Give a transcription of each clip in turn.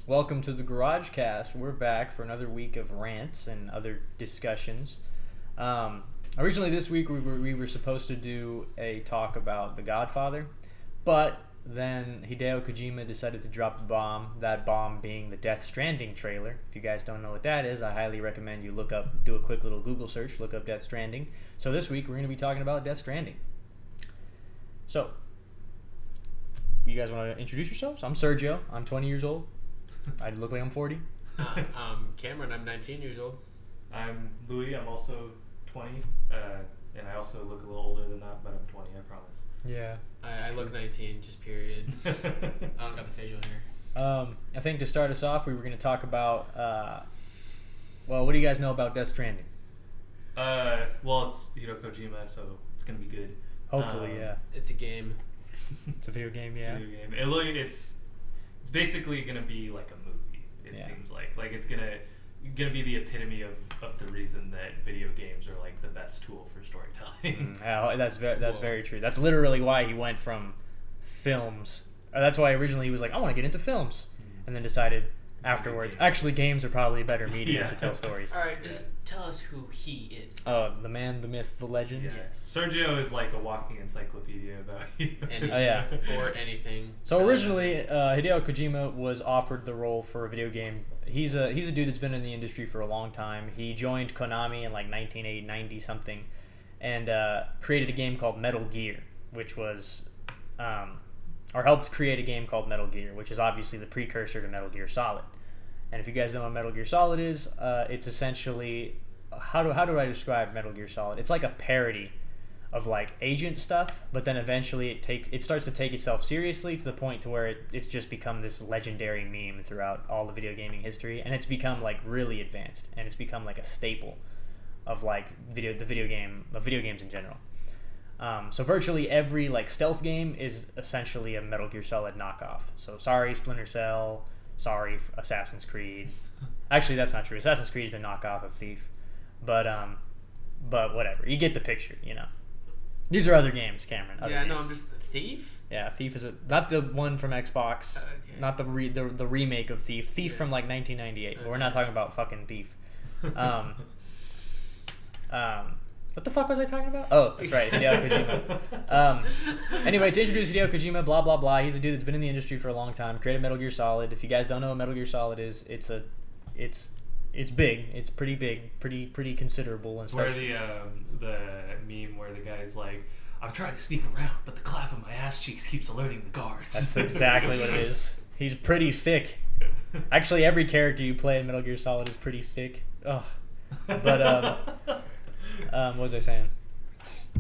Welcome to the GarageCast. We're back for another week of rants and other discussions. Originally, this week we were supposed to do a talk about The Godfather, but then Hideo Kojima decided to drop a bomb. That bomb being the Death Stranding trailer. If you guys don't know what that is, I highly recommend you do a quick little Google search, look up Death Stranding. So this week we're going to be talking about Death Stranding. So, you guys want to introduce yourselves? I'm Sergio. I'm 20 years old. I look like I'm 40. I'm Cameron. I'm 19 years old. I'm Louis. I'm also 20, and I also look a little older than that, but I'm 20. I promise. Yeah. I look 19, just period. I don't got the facial hair. I think to start us off, we were going to talk about, what do you guys know about Death Stranding? Well, it's Hideo Kojima, so it's gonna be good. Hopefully, yeah. It's a game. It's a video game, yeah. It's basically gonna be like a movie. It Yeah. seems like it's gonna be the epitome of the reason that video games are like the best tool for storytelling. That's very true. That's literally why he went from films. That's why originally he was like, I want to get into films, and then decided afterwards, actually, games are probably a better medium to tell stories. All right, just tell us who he is. The man, the myth, the legend. Yeah. Yes. Sergio is like a walking encyclopedia about you. Anything or anything. So originally, Hideo Kojima was offered the role for a video game. He's a dude that's been in the industry for a long time. He joined Konami in like 1990 something, and created a game called Metal Gear, which was, or helped create a game called Metal Gear, which is obviously the precursor to Metal Gear Solid. And if you guys know what Metal Gear Solid is, it's essentially, how do I describe Metal Gear Solid? It's like a parody of like agent stuff, but then eventually it starts to take itself seriously to the point to where it's just become this legendary meme throughout all the video gaming history, and it's become like really advanced, and it's become like a staple of like video games in general. So virtually every like stealth game is essentially a Metal Gear Solid knockoff. So sorry, Splinter Cell. Sorry, Assassin's Creed. Actually, that's not true. Assassin's Creed is a knockoff of Thief, but whatever. You get the picture, you know. These are other games, Cameron. I'm just Thief. Yeah, Thief is not the one from Xbox, Okay. not the remake of Thief. Thief from like 1998. But we're not talking about fucking Thief. What the fuck was I talking about? Oh, that's right, Hideo Kojima. Anyway, to introduce Hideo Kojima, blah, blah, blah. He's a dude that's been in the industry for a long time, created Metal Gear Solid. If you guys don't know what Metal Gear Solid is, it's big. It's pretty big, pretty considerable. And It's where the meme where the guy's like, I'm trying to sneak around, but the clap of my ass cheeks keeps alerting the guards. That's exactly what it is. He's pretty sick. Actually, every character you play in Metal Gear Solid is pretty sick. Ugh. But, what was I saying?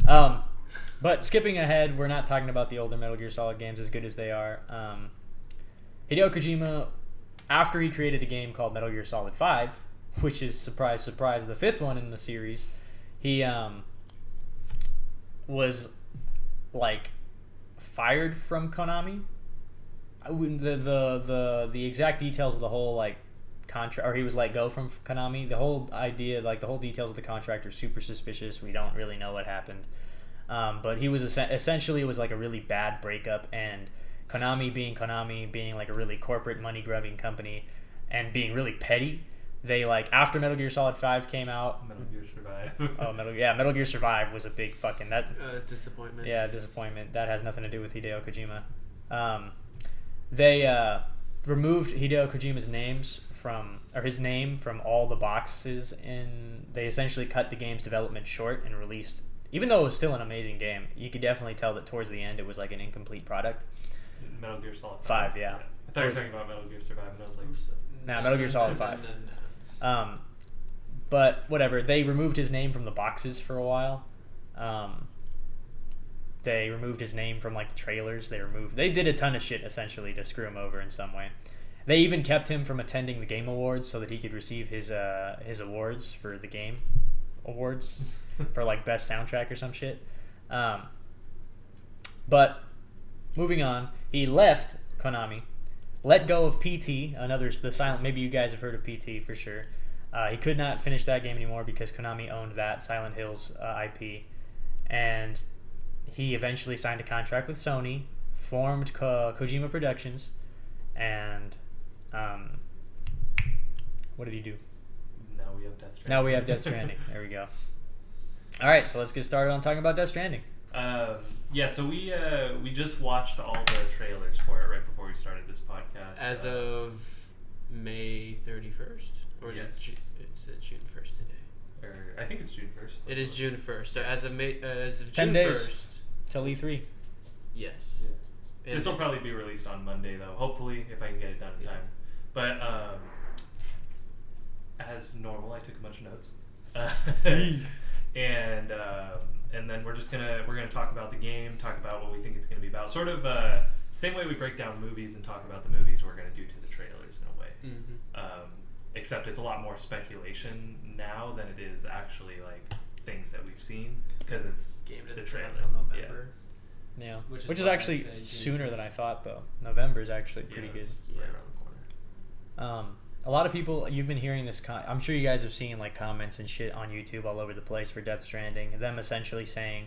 But skipping ahead, we're not talking about the older Metal Gear Solid games, as good as they are. Hideo Kojima, after he created a game called Metal Gear Solid 5, which is, surprise, surprise, the fifth one in the series, he was, like, fired from Konami. The exact details of the whole, like, contract, or he was let go from Konami. The whole idea, like the whole details of the contract, are super suspicious. We don't really know what happened, but he was essentially, it was like a really bad breakup, and Konami being like a really corporate money grubbing company and being really petty, they like, after Metal Gear Solid 5 came out, Metal Gear Survive. Metal Gear Survive was a big fucking Disappointment. Yeah, disappointment. That has nothing to do with Hideo Kojima. They removed Hideo Kojima's his name from all the boxes, and they essentially cut the game's development short and released, even though it was still an amazing game, you could definitely tell that towards the end it was like an incomplete product. Metal Gear Solid 5, yeah. I thought you were talking about Metal Gear Survive, and I was like, Metal Gear Solid 5. But whatever, they removed his name from the boxes for a while. They removed his name from like the trailers. They did a ton of shit essentially to screw him over in some way. They even kept him from attending the Game Awards so that he could receive his awards for the Game Awards for like best soundtrack or some shit. But moving on, he left Konami, let go of PT, maybe you guys have heard of PT for sure. He could not finish that game anymore because Konami owned that Silent Hills IP, and he eventually signed a contract with Sony, formed Kojima Productions, and What did he do? Now we have Death Stranding. Now we have Death Stranding. There we go. All right, so let's get started on talking about Death Stranding. Yeah, so we just watched all the trailers for it right before we started this podcast. As of May 31st? Or is Yes. it June 1st today? Or I think it's June 1st. It is June 1st. So as of 10 June days. 1st. Till E3. Yes. Yeah. And This will probably be released on Monday, though. Hopefully, if I can get it done in time. But as normal, I took a bunch of notes, and then we're gonna talk about the game, talk about what we think it's gonna be about. Sort of same way we break down movies and talk about the movies, we're gonna do to the trailers in a way. Mhm. Except it's a lot more speculation now than it is actually like things that we've seen because it's Game the doesn't trailer. come out until November. Yeah. Which Which is is why I actually say June sooner 1st. than I thought, though. November is actually pretty Yeah, good. it's right around the corner. A lot of people, you've been hearing this. I'm sure you guys have seen like comments and shit on YouTube all over the place for Death Stranding. Them essentially saying,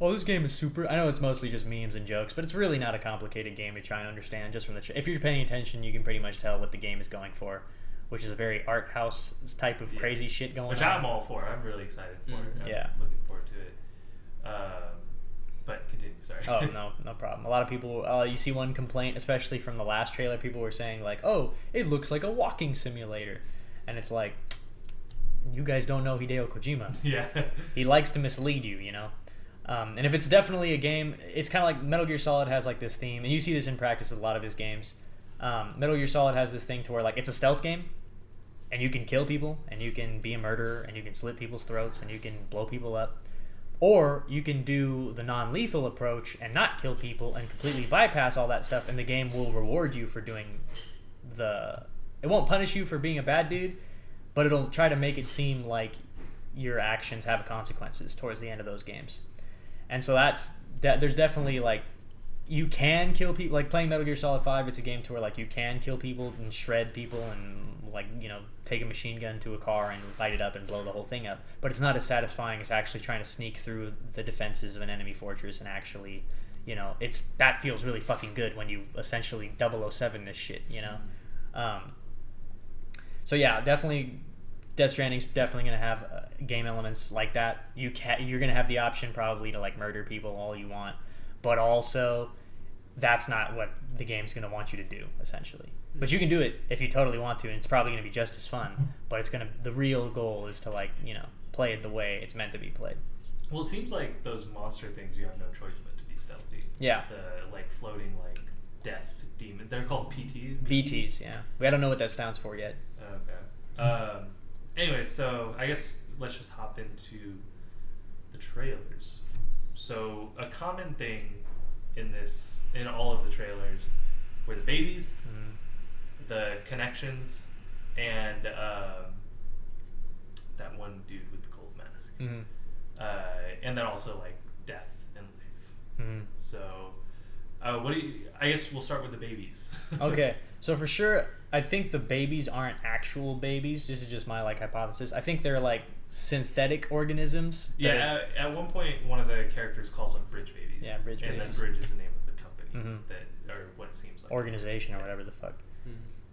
"Oh, this game is super." I know it's mostly just memes and jokes, but it's really not a complicated game to try and understand. Just from if you're paying attention, you can pretty much tell what the game is going for, which is a very art house type of crazy shit going Which on. I'm all for. I'm really excited for it. I'm Yeah. looking forward to it. But continue. Sorry. Oh, no problem. A lot of people, you see one complaint, especially from the last trailer, people were saying like, "Oh, it looks like a walking simulator," and it's like, you guys don't know Hideo Kojima. Yeah. He likes to mislead you, you know. And if it's definitely a game, it's kind of like Metal Gear Solid has like this theme, and you see this in practice with a lot of his games. Metal Gear Solid has this thing to where like it's a stealth game, and you can kill people, and you can be a murderer, and you can slit people's throats, and you can blow people up. Or you can do the non-lethal approach and not kill people and completely bypass all that stuff, and the game will reward you for doing it won't punish you for being a bad dude, but it'll try to make it seem like your actions have consequences towards the end of those games. And so there's definitely like, you can kill people. Like playing Metal Gear Solid 5, it's a game to where like you can kill people and shred people and like, you know, take a machine gun to a car and light it up and blow the whole thing up. But it's not as satisfying as actually trying to sneak through the defenses of an enemy fortress and actually, you know, that feels really fucking good when you essentially 007 this shit, you know. So yeah, definitely Death Stranding's definitely going to have game elements like that. You're going to have the option probably to like murder people all you want, but also that's not what the game's going to want you to do, essentially. But you can do it if you totally want to, and it's probably going to be just as fun. But the real goal is to like, you know, play it the way it's meant to be played. Well, it seems like those monster things, you have no choice but to be stealthy. Yeah. The like floating like death demon. They're called PTs. BTs, yeah. I don't know what that stands for yet. Okay. Anyway, so I guess let's just hop into the trailers. So a common thing in all of the trailers were the babies, the connections, and that one dude with the gold mask. And then also like death and life. So I guess we'll start with the babies. Okay, so for sure, I think the babies aren't actual babies. This is just my like hypothesis. I think they're like synthetic organisms. Yeah, at one point, one of the characters calls them bridge babies. Yeah, bridge babies. And then Bridge is the name of the company that, or what it seems like. Organization or whatever the fuck.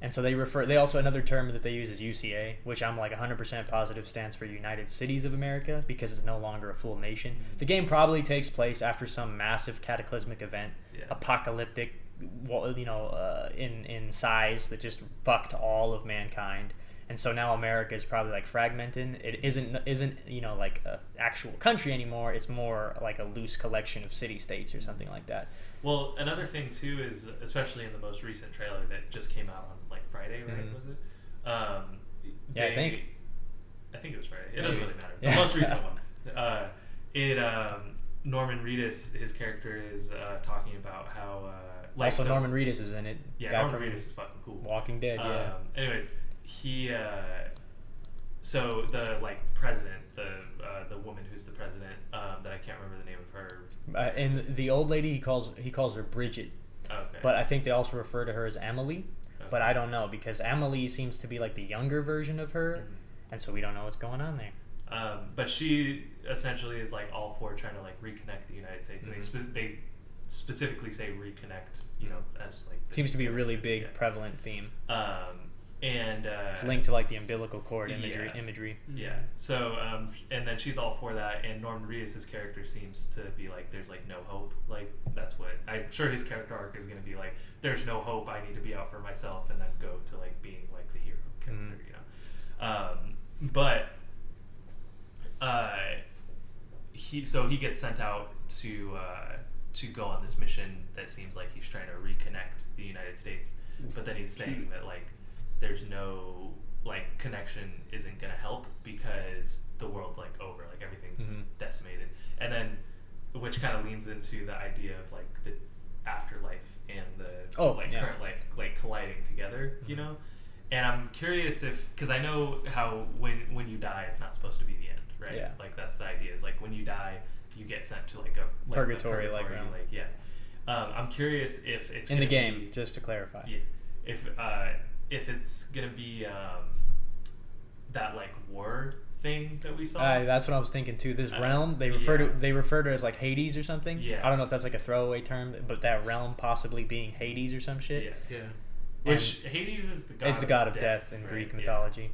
And so they also, another term that they use is UCA, which I'm like 100% positive stands for United Cities of America, because it's no longer a full nation. The game probably takes place after some massive cataclysmic event, apocalyptic, you know, in size, that just fucked all of mankind. And so now America is probably like fragmented. It isn't you know, like an actual country anymore. It's more like a loose collection of city-states or something like that. Well, another thing too is, especially in the most recent trailer that just came out on like Friday, right? Was it? Yeah, I think it was Friday. It doesn't really matter. Yeah. The most recent one. Norman Reedus, his character is talking about how also Norman Reedus is in it. Yeah, guy Norman from Reedus is fucking cool. Walking Dead. Yeah. Anyways, he so the like president, the woman who's the president, that I can't remember the name of her. And the old lady, he calls her Bridget. Okay. But I think they also refer to her as Emily. Okay. But I don't know, because Emily seems to be like the younger version of her, and so we don't know what's going on there. But she essentially is like all for trying to like reconnect the United States, and they specifically say reconnect, you know, as like seems to be a really big prevalent theme. And it's linked to like the umbilical cord imagery. Yeah. So and then she's all for that, and Norman Reedus' character seems to be like, there's like no hope. Like that's what I'm sure his character arc is going to be like. There's no hope. I need to be out for myself, and then go to like being like the hero character, you know. But he gets sent out to go on this mission that seems like he's trying to reconnect the United States, but then he's saying that like there's no like connection isn't gonna help because the world's like over, like everything's decimated, and then which kind of leans into the idea of like the afterlife and the current life like colliding together, you know. And I'm curious if, because I know how when you die it's not supposed to be the end, right? Yeah. Like that's the idea, is like when you die you get sent to like a purgatory, like yeah. I'm curious if it's in the game, just to clarify. Yeah. If it's gonna be that like war thing that we saw. That's what I was thinking too. This realm they refer to it as like Hades or something. Yeah. I don't know if that's like a throwaway term, but that realm possibly being Hades or some shit. Yeah. Yeah. Which Hades is the god of death in right? Greek mythology.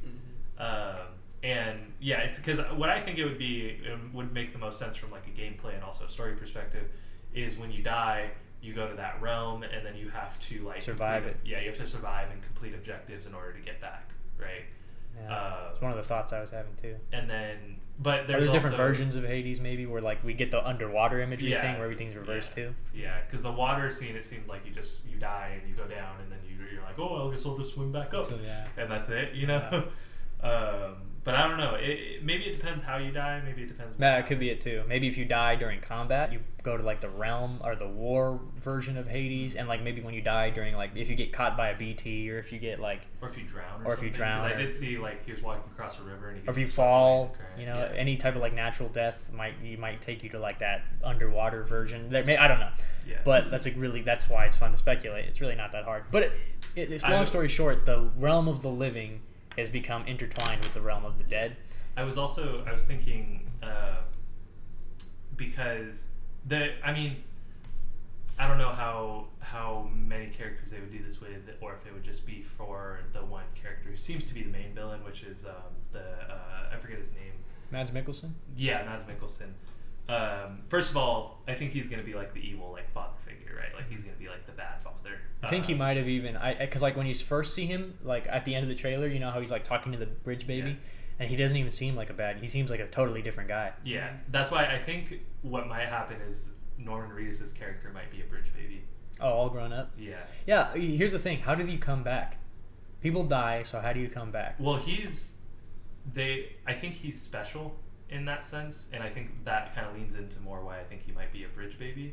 And yeah, it's because what I think it would make the most sense from like a gameplay and also a story perspective is when you die, you go to that realm and then you have to like survive it. Yeah, you have to survive and complete objectives in order to get back, right? Yeah, it's one of the thoughts I was having too. And then, but there's different versions of Hades maybe where like we get the underwater imagery thing where everything's reversed too. Yeah, because the water scene, it seemed like you die and you go down and then you're like, oh, I guess I'll just swim back up, and that's it, you know. But I don't know. Maybe it depends how you die. Maybe it depends. It could be it too. Maybe if you die during combat, you go to like the realm or the war version of Hades, and like maybe when you die during like if you get caught by a BT or if you get like or if you drown or if you drown. Because I did see like he was walking across a river and he gets or if you fall, you know, any type of like natural death might take you to like that underwater version. I don't know. Yeah. But that's why it's fun to speculate. It's really not that hard. But it's long story short, the realm of the living has become intertwined with the realm of the dead. I was thinking because I don't know how many characters they would do this with, or if it would just be for the one character who seems to be the main villain, which is I forget his name. Mads Mikkelsen? Yeah, Mads Mikkelsen. First of all, I think he's going to be like the evil like father figure, right? Like he's going to be like the bad father. I think he might have even because like when you first see him like at the end of the trailer, you know how he's like talking to the bridge baby, and he doesn't even seem like a bad. He seems like a totally different guy. Yeah, that's why I think what might happen is Norman Reedus' character might be a bridge baby. Oh, all grown up. Yeah. Yeah. Here's the thing: how do you come back? People die, so how do you come back? Well, I think he's special in that sense, and I think that kind of leans into more why I think he might be a bridge baby,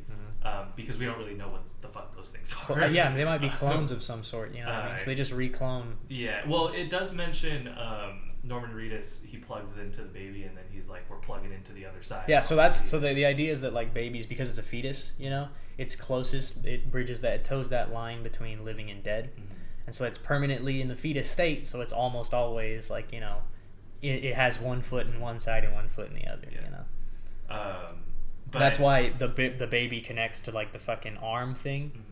because we don't really know what the fuck those things are. Yeah, they might be clones of some sort, you know what I mean? So they just reclone. Yeah, well, it does mention Norman Reedus, he plugs into the baby, and then he's like, we're plugging into the other side. Yeah, so the idea is that like babies, because it's a fetus, you know, it's closest, it toes that line between living and dead, and so it's permanently in the fetus state, so it's almost always like, you know, it has one foot in one side and one foot in the other, you know. But that's why the baby connects to like the fucking arm thing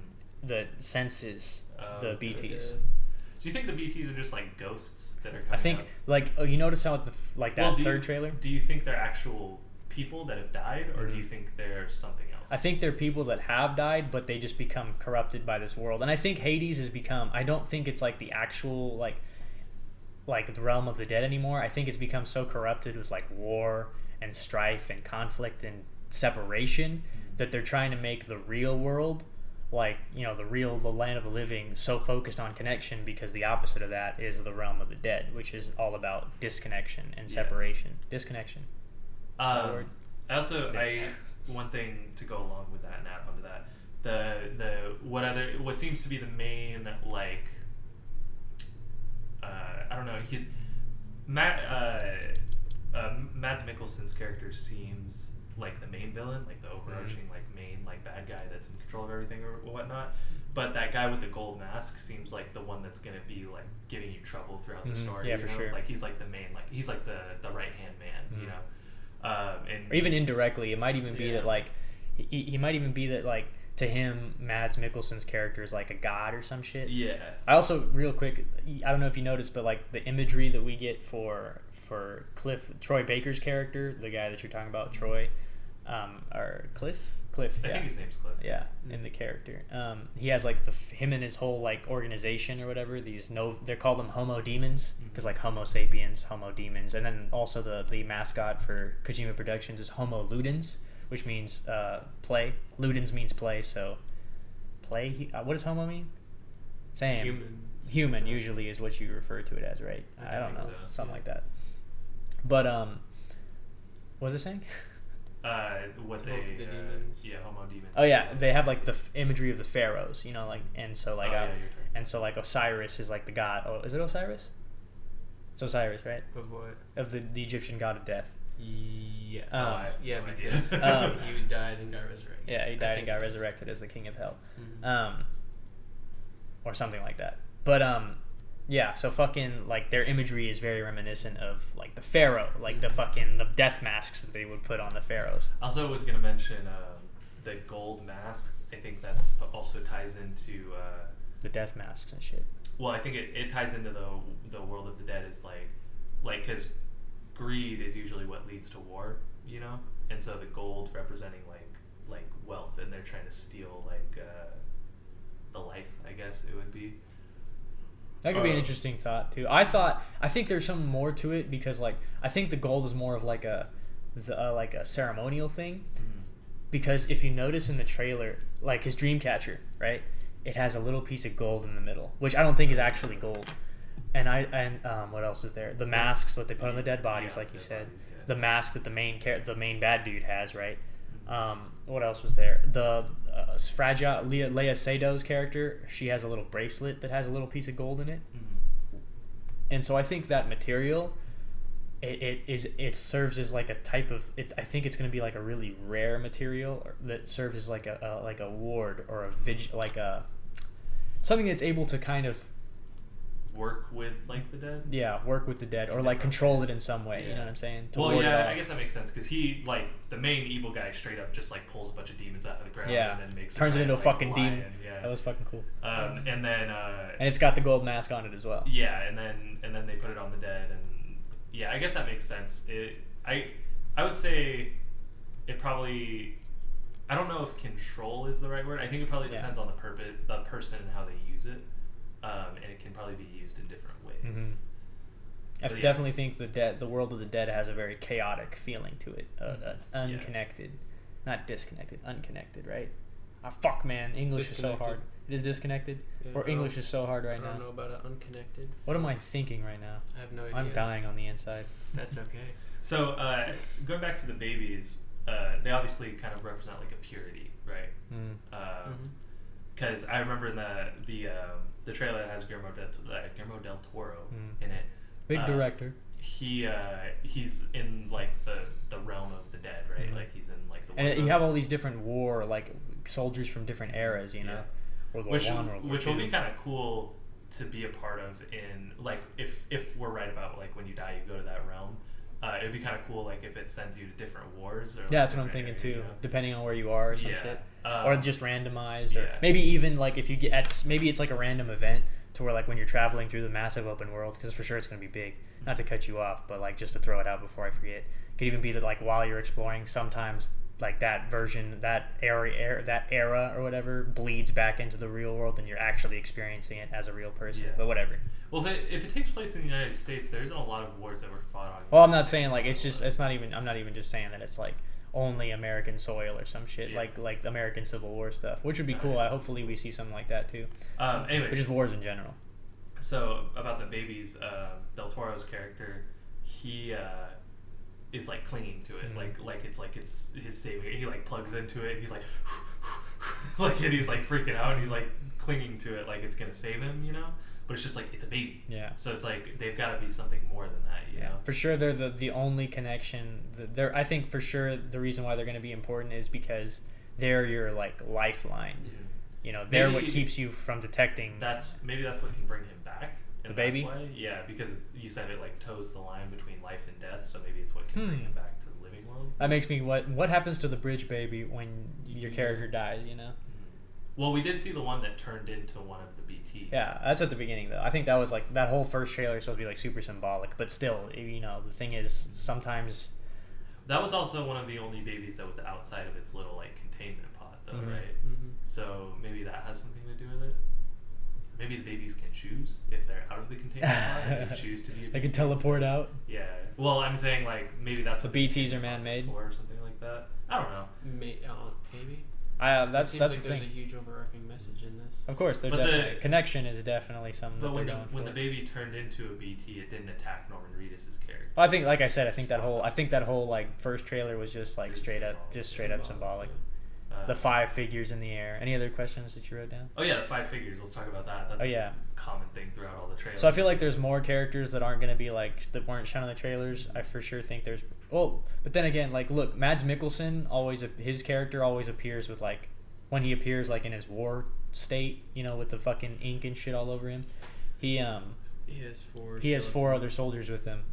that senses the BTs. Do you think the BTs are just like ghosts that are coming I think out? like you notice how that third trailer? Do you think they're actual people that have died, or do you think they're something else? I think they're people that have died, but they just become corrupted by this world. And I think Hades has become, I don't think it's like the actual like the realm of the dead anymore. I think it's become so corrupted with like war and strife and conflict and separation that they're trying to make the real world, like, you know, the land of the living, so focused on connection, because the opposite of that is the realm of the dead, which is all about disconnection and separation. Disconnection. One thing to go along with that and add on to that, what seems to be the main like I don't know, Mads Mikkelsen's character seems like the main villain, like the overarching like main like bad guy that's in control of everything or whatnot. But that guy with the gold mask seems like the one that's gonna be like giving you trouble throughout the story. Yeah, for sure. Like he's like the main, like he's like the right hand man, you know. And or even indirectly, it might even be that like he might even be that like to him, Mads Mikkelsen's character is like a god or some shit. Yeah. I also, real quick, I don't know if you noticed, but like the imagery that we get for Troy Baker's character, the guy that you're talking about, Troy, or Cliff, I yeah. think his name's Cliff. Yeah, in the character, he has like him and his whole like organization or whatever. They're called them Homo Demons because like Homo sapiens, Homo Demons, and then also the mascot for Kojima Productions is Homo Ludens, which means play. Ludens means play, so play. What does Homo mean? Same. Human usually is what you refer to it as, right? I don't know, so. something like that. But what was I saying? What The they demons. Yeah, Homo demons. Oh yeah, they have like the imagery of the pharaohs, like, and so like, Oh, yeah, you're talking and so like Osiris is like the god. Oh, is it Osiris? It's Osiris, right? Of what? Of the Egyptian god of death. Yeah. Yeah, because he died and got resurrected. Yeah, he died and got resurrected as the king of hell, or something like that. But yeah, so fucking like their imagery is very reminiscent of like the pharaoh, like the death masks that they would put on the pharaohs. Also, was gonna mention the gold mask. I think that's also ties into the death masks and shit. Well, I think it ties into the world of the dead is like because greed is usually what leads to war, and so the gold representing like wealth, and they're trying to steal like the life, I guess it would be. That could be an interesting thought too. I think there's some more to it because like I think the gold is more of like a ceremonial thing. Because if you notice in the trailer, like his dream catcher, right? It has a little piece of gold in the middle, which I don't think is actually gold. And what else is there? The masks that they put on the dead bodies, like you said. Bodies, yeah. The mask that the main bad dude has, right? What else was there? The fragile Leia Sedo's character, she has a little bracelet that has a little piece of gold in it. And so I think that material, it serves as like a type of I think it's going to be like a really rare material that serves as like a ward or something that's able to kind of work with like the dead. Yeah, work with the dead or like control it in some way. Yeah. You know what I'm saying? I guess that makes sense because he like the main evil guy straight up just like pulls a bunch of demons out of the ground and then makes turns it into a fucking lion. demon. Yeah. That was fucking cool. And then and it's got the gold mask on it as well. Yeah, and then they put it on the dead, and yeah, I guess that makes sense. I would say it probably. I don't know if control is the right word. I think it probably depends on the person and how they use it. And it can probably be used in different ways. I definitely think the world of the dead has a very chaotic feeling to it, unconnected, not disconnected, unconnected, right? Fuck, man, English is so hard. It is disconnected, or English is so hard right now. I don't know about it, unconnected. What am I thinking right now? I have no idea. I'm dying on the inside. That's okay. So going back to the babies, they obviously kind of represent like a purity, right? Because I remember in the trailer that has Guillermo del Toro in it. Big director. He's in like the realm of the dead, right? Like he's in like the. And you have all these different like soldiers from different eras, World War I, World War which II. will be kind of cool to be a part of in like if we're right about like when you die you go to that realm. It'd be kind of cool, like if it sends you to different wars. Or like that's what I'm thinking too. Depending on where you are, or some shit, or just randomized, or maybe even like if you maybe it's like a random event to where like when you're traveling through the massive open world, because for sure it's going to be big. Not to cut you off, but like just to throw it out before I forget. It could even be that like while you're exploring, sometimes like that version, that era or whatever bleeds back into the real world, and you're actually experiencing it as a real person. Yeah. But whatever. Well, if it takes place in the United States, there isn't a lot of wars that were fought on. Well, I'm not saying like I'm not even just saying that it's like only American soil or some shit like American Civil War stuff, which would be cool. Hopefully we see something like that too. Anyway, but just wars in general. So about the babies, Del Toro's character, he is like clinging to it, like it's his saving. He like plugs into it, and he's like, and he's like freaking out, and he's like clinging to it like it's gonna save him, But it's just like it's a baby. Yeah. So it's like they've got to be something more than that, you know. For sure, they're the only connection. I think for sure the reason why they're going to be important is because they're your like lifeline. They're what keeps you from detecting. Maybe that's what can bring him back. The baby. Why, yeah, because you said it like toes the line between life and death, so maybe it's what can bring him back to the living world. That makes me what happens to the bridge baby when your character dies, Well, we did see the one that turned into one of the BTs. Yeah, that's at the beginning though. I think that was like that whole first trailer is supposed to be like super symbolic, but still, the thing is sometimes. That was also one of the only babies that was outside of its little like containment pod, though, Mhm. right? Mm-hmm. So maybe that has something to do with it. Maybe the babies can choose if they're out of the containment pod. They can choose to be. They can teleport out. Yeah. Well, I'm saying like maybe that's The what BTs are man-made. or something like that. I don't know. Maybe. That's Seems the like there's thing. a huge overarching message in this. Of course, there's But definitely connection is definitely something But that when they're the going for. when the baby turned into a BT, it didn't attack Norman Reedus' character. Well, I think, like I said, I think that whole like first trailer was just like It's straight up symbolic. symbolic. Yeah. The 5 figures in the air. Any other questions that you wrote down? Oh yeah, the 5 figures. Let's talk about that. That's Yeah. a common thing throughout all the trailers. So I feel like there's more characters that aren't gonna be like that weren't shown in the trailers. I for sure think there's but then again, like look, Mads Mikkelsen his character always appears with like when he appears like in his war state, with the fucking ink and shit all over him. He has 4 other soldiers with him.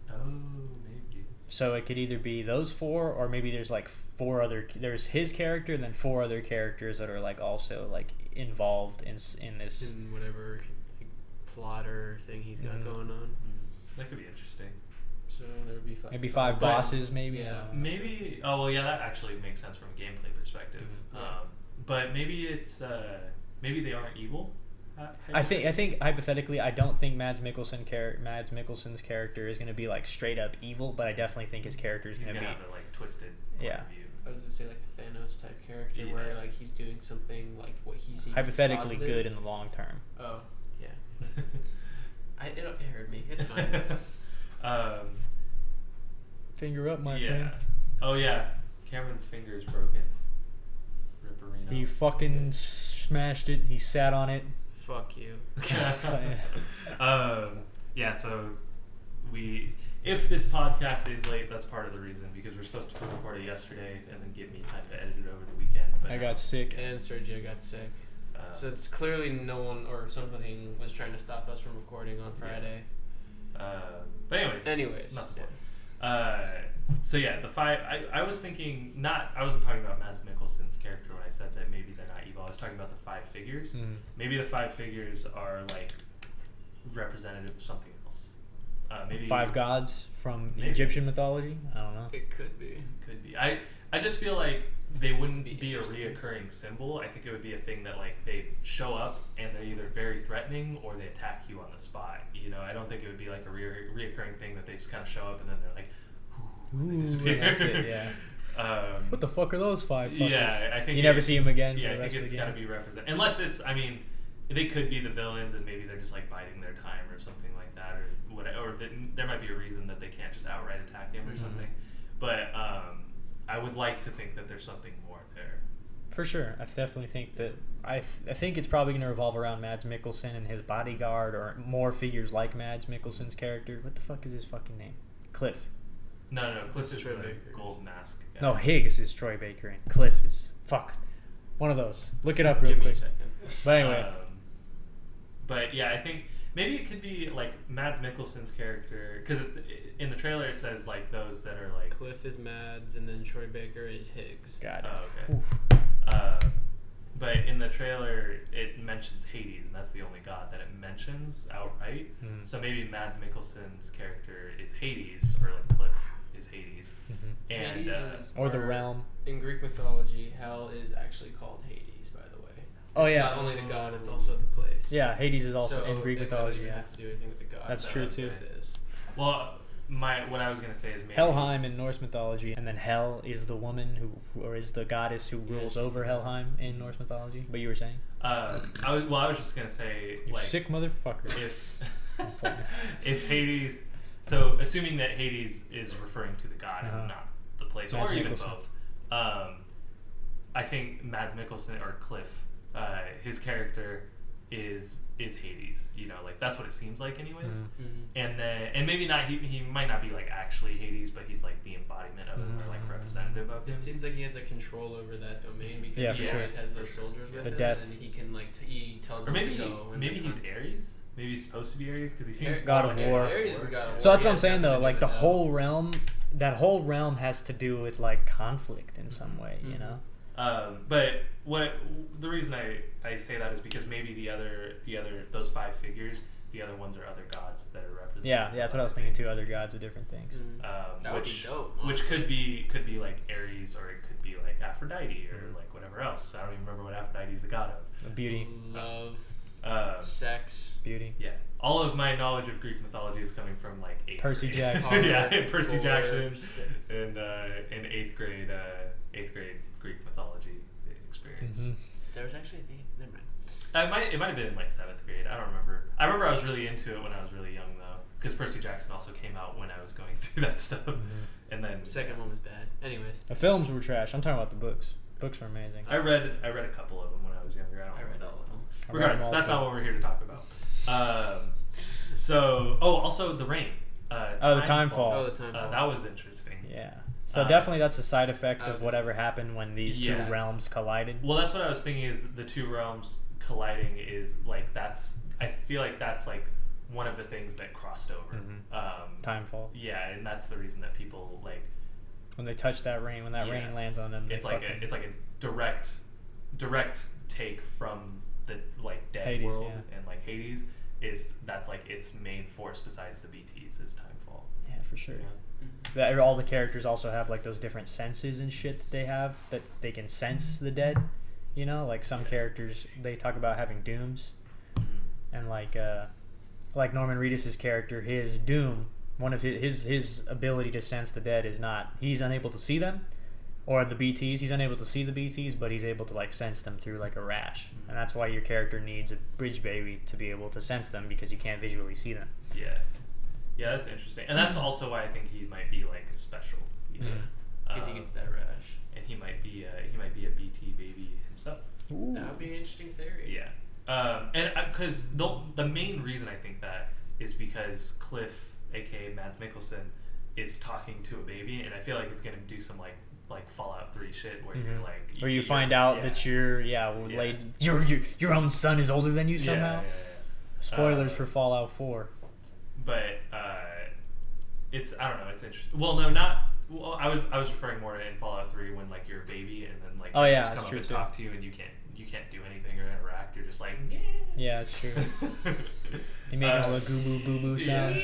Oh, maybe. So it could either be those 4, or maybe there's like 4 other. There's his character, and then 4 other characters that are like also like involved in this. In whatever like, plot or thing he's got Mhm. going on. That could be interesting. So there would be 5. Maybe 5 bosses, maybe. Yeah. I don't know. Maybe. Oh well, yeah, that actually makes sense from a gameplay perspective. Mhm. Yeah. But maybe it's maybe they aren't evil. I think hypothetically, I don't think Mads Mikkelsen's character is gonna be like straight up evil, but I definitely think his character is he's gonna gonna be. have a like twisted point Yeah. of view. I was gonna say like a Thanos type character Yeah. where like he's doing something like what he sees Hypothetically positive. good in the long term. Oh yeah. It hurt me. It's fine. Finger up, my yeah. friend. Oh yeah, Cameron's finger is broken. Ripperino. He fucking smashed it. He sat on it. Fuck you. Yeah, so if this podcast is late, that's part of the reason, because we're supposed to record it yesterday and then give me time to edit it over the weekend. But I got sick. And Sergio got sick. So it's clearly no one or something was trying to stop us from recording on Friday. But anyways, not the point. So yeah, the 5. I was thinking I wasn't talking about Mads Mikkelsen's character when I said that maybe they're not evil. I was talking about the 5 figures. Mm. Maybe the 5 figures are like representative of something else. Maybe 5 gods from Maybe. Egyptian mythology. I don't know. It could be. Could be. I just feel like they wouldn't Be be a interesting. reoccurring symbol. I think it would be a thing that like they show up and they're either very threatening or they attack you on the spot. I don't think it would be like a reoccurring thing that they just kind of show up and then they're like, ooh, and they disappear. That's it, yeah. What the fuck are those 5 fuckers? Yeah, I think you never see him again. Yeah, for I the rest think of it's the got to game. be represent. Unless it's, they could be the villains and maybe they're just like biding their time or something like that, or whatever. Or there might be a reason that they can't just outright attack him or Mhm. something. But I would like to think that there's something more there. For sure, I definitely think that I think it's probably going to revolve around Mads Mikkelsen and his bodyguard, or more figures like Mads Mikkelsen's character. What the fuck is his fucking name? Cliff. No, Cliff It's is Troy the Baker's. gold mask guy. No, Higgs is Troy Baker, and Cliff is one of those. Look it up real Give me a quick. second. But anyway, But yeah, I think maybe it could be like Mads Mikkelsen's character, because in the trailer it says like those that are like. Cliff is Mads, and then Troy Baker is Higgs. got it. Oh, okay. Oof. But in the trailer, it mentions Hades, and that's the only god that it mentions outright. Mhm. So maybe Mads Mikkelsen's character is Hades, or like Cliff is Hades, Mhm. and Hades is, Or the realm. In Greek mythology, hell is actually called Hades, by the way. Oh, It's yeah. not only the god, it's also the place. Yeah, Hades is also So in Greek it doesn't mythology. even Yeah, have to do anything with the god. That's but true, that's too. what it is. well, what I was gonna say is maybe Helheim in Norse mythology, and then Hel is the woman or is the goddess who Yeah, rules she's over the Helheim in Norse mythology. But you were saying, I was just gonna say you like sick motherfucker. if Hades, so assuming that Hades is referring to the god Uh-huh. and not the place, Mads or even Mikkelsen. both, I think Mads Mikkelsen or Cliff, his character is Hades. Like that's what it seems like, anyways. Mhm. And maybe not. He might not be like actually Hades, but he's like the embodiment of him, or like representative of him. It seems like he has a control over that domain because Yeah, he for always sure. has those soldiers with The him, death. and he can like he tells Or them maybe to go. And maybe they he's hunt. Ares. Maybe he's supposed to be Ares because he seems God of War. Ares is the god of war. So that's what Yeah, I'm saying though. nothing to Like do the with whole realm, that whole realm has to do with like conflict in some way. You Mhm. know. But the reason I say that is because maybe the other those 5 figures, the other ones are other gods that are represented. Yeah, that's what I was thinking too. Other gods are different things. That would be dope. Which could be like Ares, or it could be like Aphrodite, or like whatever else. I don't even remember what Aphrodite is the god of. Beauty, love, sex, beauty. Yeah, all of my knowledge of Greek mythology is coming from like 8th Percy grade. Jackson. Yeah, Percy Jackson, and in 8th grade Greek mythology experience. Mm-hmm. There was actually never mind. It might have been in like 7th grade. I don't remember. I remember I was really into it when I was really young though, because Percy Jackson also came out when I was going through that stuff. Mm-hmm. And then The second one was bad. Anyways, The films were trash. I'm talking about the books. Books were amazing. I read a couple of them when I was younger. I read all of them. Regardless, that's not what we're here to talk about. Also the rain. The Timefall. Oh, the Timefall. That was interesting. Yeah. So definitely that's a side effect of Okay. whatever happened when these two realms collided. Well, that's what I was thinking. Is the two realms colliding is like I feel like that's like one of the things that crossed over. Timefall. Yeah, and that's the reason that people like When they touch that rain, when that rain lands on them, it's like a direct take from the like dead Hades, world and like Hades that's like its main force besides the BTs is Timefall. Yeah, for sure. Yeah. That all the characters also have like those different senses and shit that they have that they can sense the dead. You know, like some characters they talk about having dooms, and like Norman Reedus's character, his doom, one of his ability to sense the dead is not he's unable to see them, or the BTs he's unable to see the BTs, but he's able to like sense them through like a rash, and that's why your character needs a bridge baby to be able to sense them because you can't visually see them. Yeah, that's interesting, and that's also why I think he might be like special, you know, because he gets that rash, and he might be a BT baby himself. Ooh. That would be an interesting theory. Yeah, and because the main reason I think that is because Cliff, aka Mads Mikkelsen, is talking to a baby, and I feel like it's gonna do some like Fallout 3 shit where you're like where you find out that your own son is older than you somehow. Spoilers for Fallout 4. But it's I don't know, it's interesting. Well, no, not. Well, I was referring more to in Fallout 3 when like you're a baby and then like they just that's come true up and too. talk to you and you can't do anything or interact. You're just like Yeah, that's true. You make all the goo boo boo sounds.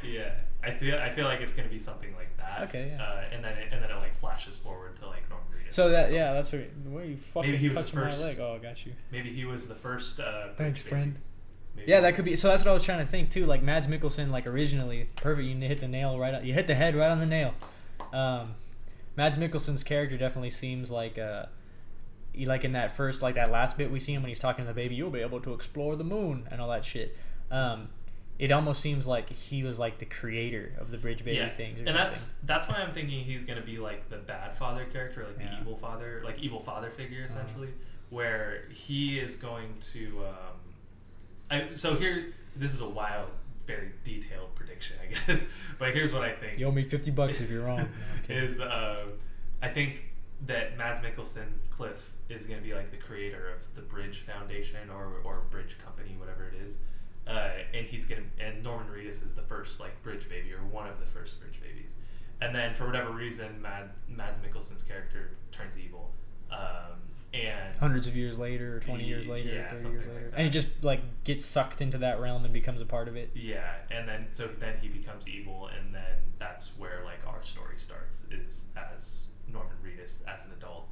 Yeah, I feel like it's gonna be something like that. Okay, yeah. And then it like flashes forward to like Norman Reedus. So that's where you fucking he was touching first. my leg. Oh, I got you. Maybe he was the first. Thanks, baby. friend. Maybe. Yeah, that could be. So that's what I was trying to think too. Like Mads Mikkelsen, like originally, perfect. You hit the nail right. You hit the head right on the nail. Mads Mikkelsen's character definitely seems like like in that first, like that last bit we see him when he's talking to the baby. You'll be able to explore the moon and all that shit. It almost seems like he was like the creator of the bridge baby things. Or and something. that's why I'm thinking he's gonna be like the bad father character, like the evil father figure essentially, where he is going to. So here, this is a wild, very detailed prediction, I guess. But here's what I think. You owe me $50 if you're wrong. Is I think that Mads Mikkelsen, Cliff, is going to be like the creator of the Bridge Foundation or Bridge Company, whatever it is, and Norman Reedus is the first like Bridge baby or one of the first Bridge babies, and then for whatever reason, Mads Mikkelsen's character turns evil. And hundreds of years later, or 20 years later, or 30 years later, like and he just like gets sucked into that realm and becomes a part of it. Yeah, and then he becomes evil, and then that's where like our story starts, is as Norman Reedus as an adult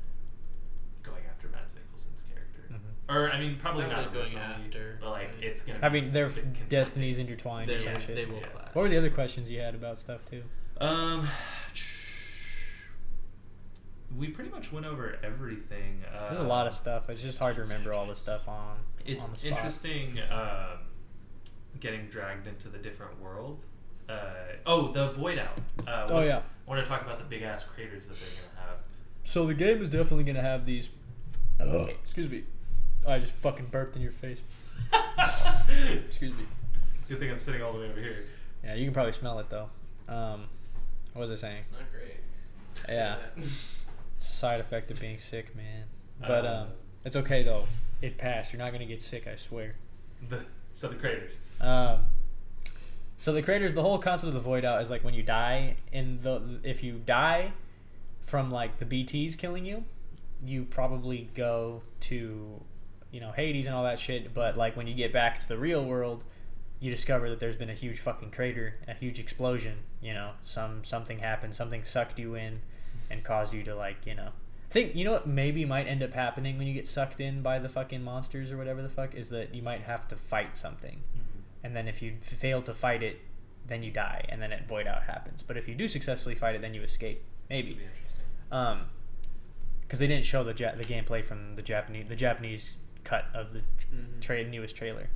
going after Mads Mikkelsen's character, or I mean probably not going originally, after, but like it's gonna. I mean, their conflicting. destinies intertwined. Or some shit. They will clash. What were the other questions you had about stuff too? We pretty much went over everything. There's a lot of stuff. It's just hard to remember all the stuff on. It's on the spot. interesting getting dragged into the different world. The Void Out. I want to talk about the big ass craters that they're gonna have. So the game is definitely gonna have these. Excuse me. I just fucking burped in your face. Excuse me. Good thing I'm sitting all the way over here. Yeah, you can probably smell it though. What was I saying? It's not great. Yeah. Side effect of being sick, man. But it's okay though. It passed. You're not gonna get sick, I swear. So the craters. So the craters. The whole concept of the Void Out is like when you die if you die from like the BTs killing you, you probably go to, Hades and all that shit. But like when you get back to the real world, you discover that there's been a huge fucking crater, a huge explosion. Something happened, something sucked you in, and caused you to think. What maybe might end up happening when you get sucked in by the fucking monsters or whatever the fuck is that you might have to fight something, and then if you fail to fight it, then you die, and then void out happens. But if you do successfully fight it, then you escape. Maybe. Because they didn't show the gameplay from the Japanese cut of the newest trailer.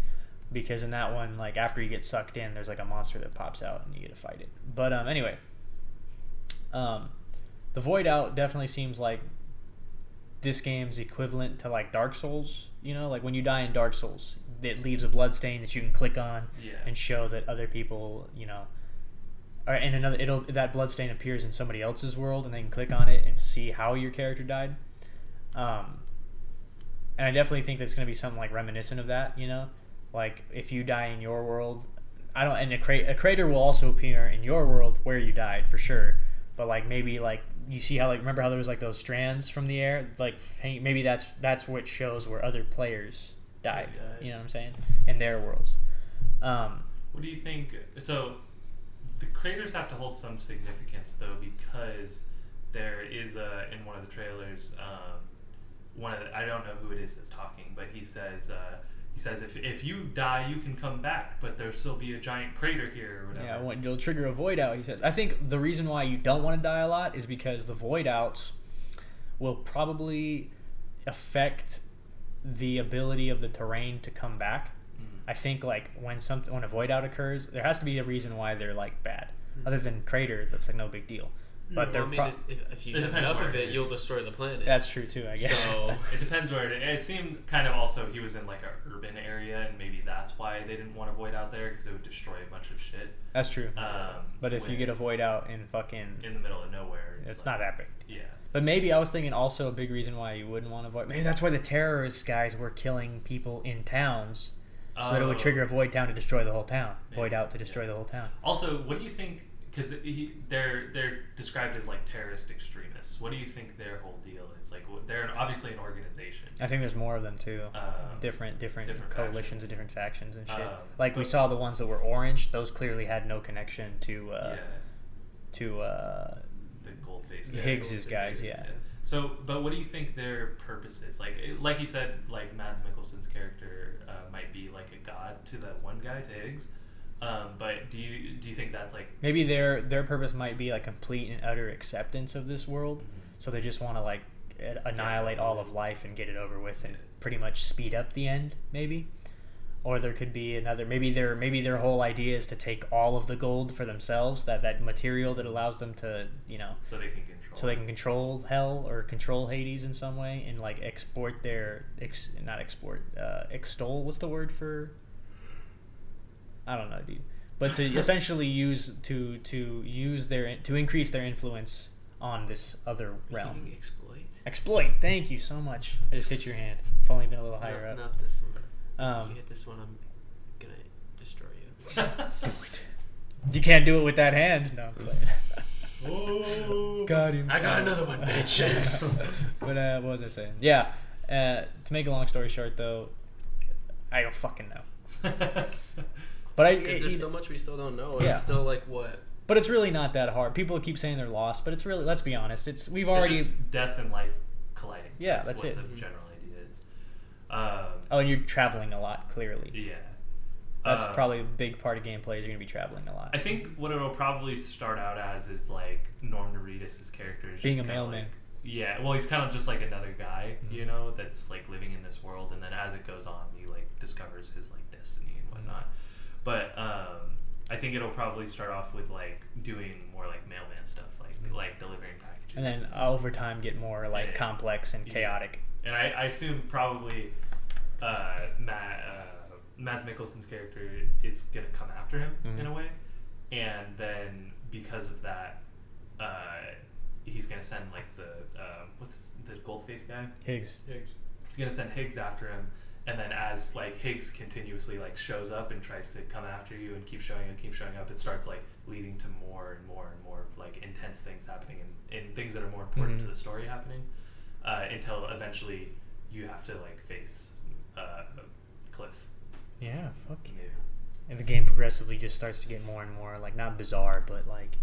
Because in that one, like after you get sucked in, there's like a monster that pops out and you get to fight it. But anyway, the void out definitely seems like this game's equivalent to like Dark Souls. Like when you die in Dark Souls, it leaves a blood stain that you can click on and show that other people, or in another, that blood stain appears in somebody else's world, and they can click on it and see how your character died. And I definitely think that's going to be something like reminiscent of that. Like if you die in your world, a crater will also appear in your world where you died for sure. But like maybe like you see how remember how there was like those strands from the air, like maybe that's what shows where other players died. You know what I'm saying? In their worlds. What do you think? So the craters have to hold some significance though, because there is in one of the trailers, I don't know who it is that's talking, but he says if you die, you can come back, but there'll still be a giant crater here or whatever. Yeah, you'll trigger a void out, he says. I think the reason why you don't want to die a lot is because the void outs will probably affect the ability of the terrain to come back. I think like when a void out occurs, there has to be a reason why they're like bad. Other than crater, that's like no big deal. But if you have enough of it, you'll destroy the planet. That's true too, I guess. So it depends where it seemed kind of also he was in like an urban area, and maybe that's why they didn't want to void out there, because it would destroy a bunch of shit. That's true. But if you get a void out in the middle of nowhere, it's not that big. Yeah. But maybe I was thinking also a big reason why you wouldn't want to void. Maybe that's why the terrorist guys were killing people in towns, so that it would trigger a void town to destroy the whole town. Void out to destroy the whole town. Also, what do you think? Because they're described as like terrorist extremists. What do you think their whole deal is? Like they're obviously an organization. I think there's more of them too. Different coalitions and different factions and shit. We saw the ones that were orange. Those clearly had no connection to the Goldface Higgs's guys. Yeah. So, but what do you think their purpose is? Like you said, like Mads Mikkelsen's character might be like a god to that one guy, to Higgs. But do you think that's like maybe their purpose might be like complete and utter acceptance of this world, so they just want to like annihilate all of life and get it over with and pretty much speed up the end, maybe? Or there could be another, maybe their whole idea is to take all of the gold for themselves, that material that allows them to so they can control hell or control Hades in some way, and like extol, what's the word for, I don't know, dude. But to essentially to increase their influence on this other realm. Exploit. Thank you so much. I just hit your hand. If only been a little higher up. Not this one. You hit this one, I'm gonna destroy you. Do it. You can't do it with that hand. No, I'm playing. Oh, got him. I got another one, bitch. But what was I saying? Yeah. To make a long story short, though, I don't fucking know. But there's so much we still don't know. And yeah. It's still like what? But it's really not that hard. People keep saying they're lost, but it's really, let's be honest, it's just death and life colliding. Yeah, that's what it. The general idea is. And you're traveling a lot, clearly. Yeah. That's probably a big part of gameplay, is you're going to be traveling a lot. I think what it'll probably start out as is like Norman Reedus' character is being a mailman. Yeah, well, he's kind of just like another guy, you know, that's like living in this world, and then as it goes on, he like discovers his like destiny and whatnot. But I think it'll probably start off with like doing more like mailman stuff, like delivering packages, and then over time get more like complex and chaotic. And I assume probably Mads Mikkelsen's character is gonna come after him in a way, and then because of that, he's gonna send like the Goldface guy, Higgs. He's gonna send Higgs after him. And then as like Higgs continuously like shows up and tries to come after you and keep showing up, it starts like leading to more and more and more like intense things happening and things that are more important to the story happening. until eventually you have to like face Cliff. Yeah, fuck yeah. Yeah. And the game progressively just starts to get more and more like not bizarre, but like,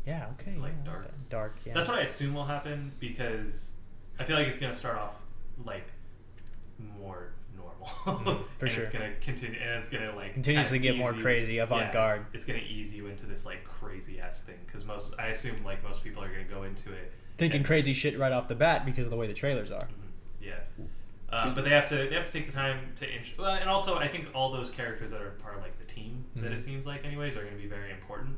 yeah, okay, Like yeah, dark. okay. Dark, yeah. That's what I assume will happen because I feel like it's gonna start off like more normal. for and sure. It's gonna continue, and it's gonna like Continuously kinda get more ease you- crazy, avant-garde. Yeah, it's gonna ease you into this like crazy ass thing because I assume like most people are gonna go into it Thinking and- crazy shit right off the bat because of the way the trailers are. Yeah. But they have to take the time to well, and also I think all those characters that are part of like the team that it seems like anyways are going to be very important.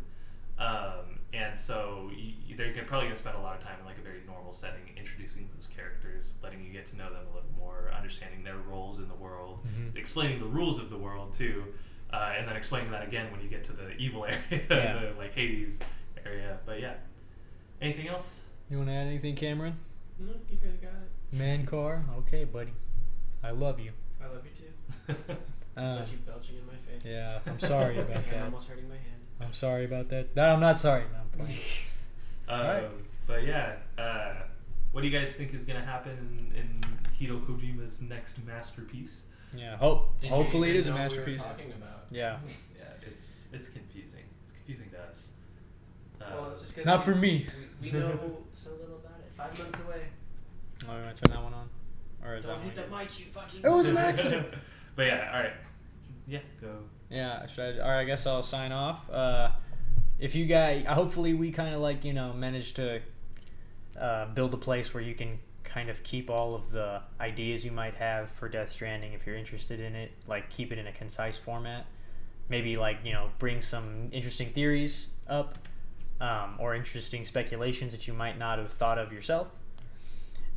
And so they're probably going to spend a lot of time in like a very normal setting introducing those characters, letting you get to know them a little more, understanding their roles in the world, explaining the rules of the world too, and then explaining that again when you get to the evil area, the like Hades area. But yeah, anything else? You want to add anything, Cameron? No, you really got it. Man car? Okay, buddy. I love you. I love you too. Especially you belching in my face. Yeah, I'm sorry about And that. almost hurting my hand. I'm sorry about that. No, I'm not sorry. No, I'm playing. Alright. But yeah, what do you guys think is going to happen in Hideo Kojima's next masterpiece? Yeah, Did hopefully you it is a even know what we were masterpiece. talking about? Yeah. Yeah, it's confusing. It's confusing to us. Well, it's just 'cause Not for me. We know so little about it. 5 months away. Oh, you want to turn that one on? Or is Don't that hit the one? mic, you fucking. It was an accident. But yeah, all right. Yeah, go. Yeah, should I? All right, I guess I'll sign off. If you guys, hopefully we kind of like manage to build a place where you can kind of keep all of the ideas you might have for Death Stranding if you're interested in it. Like keep it in a concise format. Maybe like bring some interesting theories up, or interesting speculations that you might not have thought of yourself.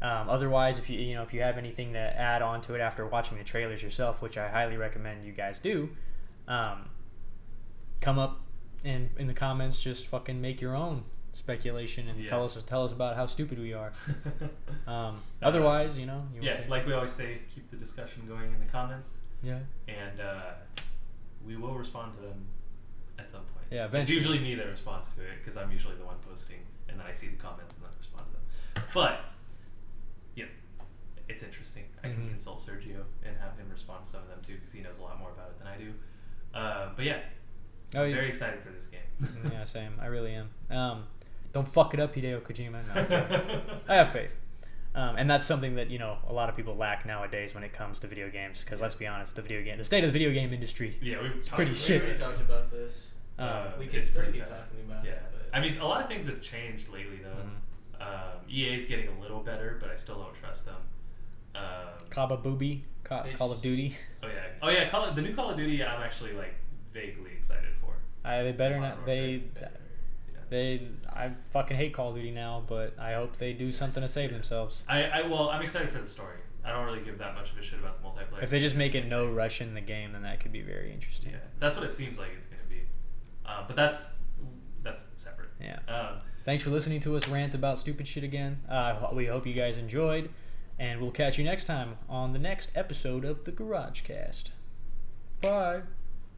Otherwise, if you have anything to add on to it after watching the trailers yourself, which I highly recommend you guys do, come up in the comments. Just fucking make your own speculation and tell us about how stupid we are. Otherwise, you want to like we always say, keep the discussion going in the comments. Yeah. And we will respond to them at some point. Yeah, It's eventually. usually me that responds to it because I'm usually the one posting, and then I see the comments and then respond to them. But it's interesting. I can consult Sergio and have him respond to some of them too because he knows a lot more about it than I do. But yeah, I'm very excited for this game. Yeah, same. I really am. Don't fuck it up, Hideo Kojima. No, I have faith. And that's something that a lot of people lack nowadays when it comes to video games. Because let's be honest, the state of the video game industry. Yeah, it's pretty We shit. already talked about this. We could still keep talking about it. But I mean, a lot of things have changed lately though. EA's getting a little better, but I still don't trust them. Kaba Booby, Call of Duty. Oh yeah, the new Call of Duty. I'm actually like vaguely excited for. They better not. I fucking hate Call of Duty now, but I hope they do something to save themselves. I'm excited for the story. I don't really give that much of a shit about the multiplayer. If they just make it no rush in the game, then that could be very interesting. Yeah, that's what it seems like it's gonna be. But that's separate. Yeah. Thanks for listening to us rant about stupid shit again. We hope you guys enjoyed, and we'll catch you next time on the next episode of the GarageCast. Bye.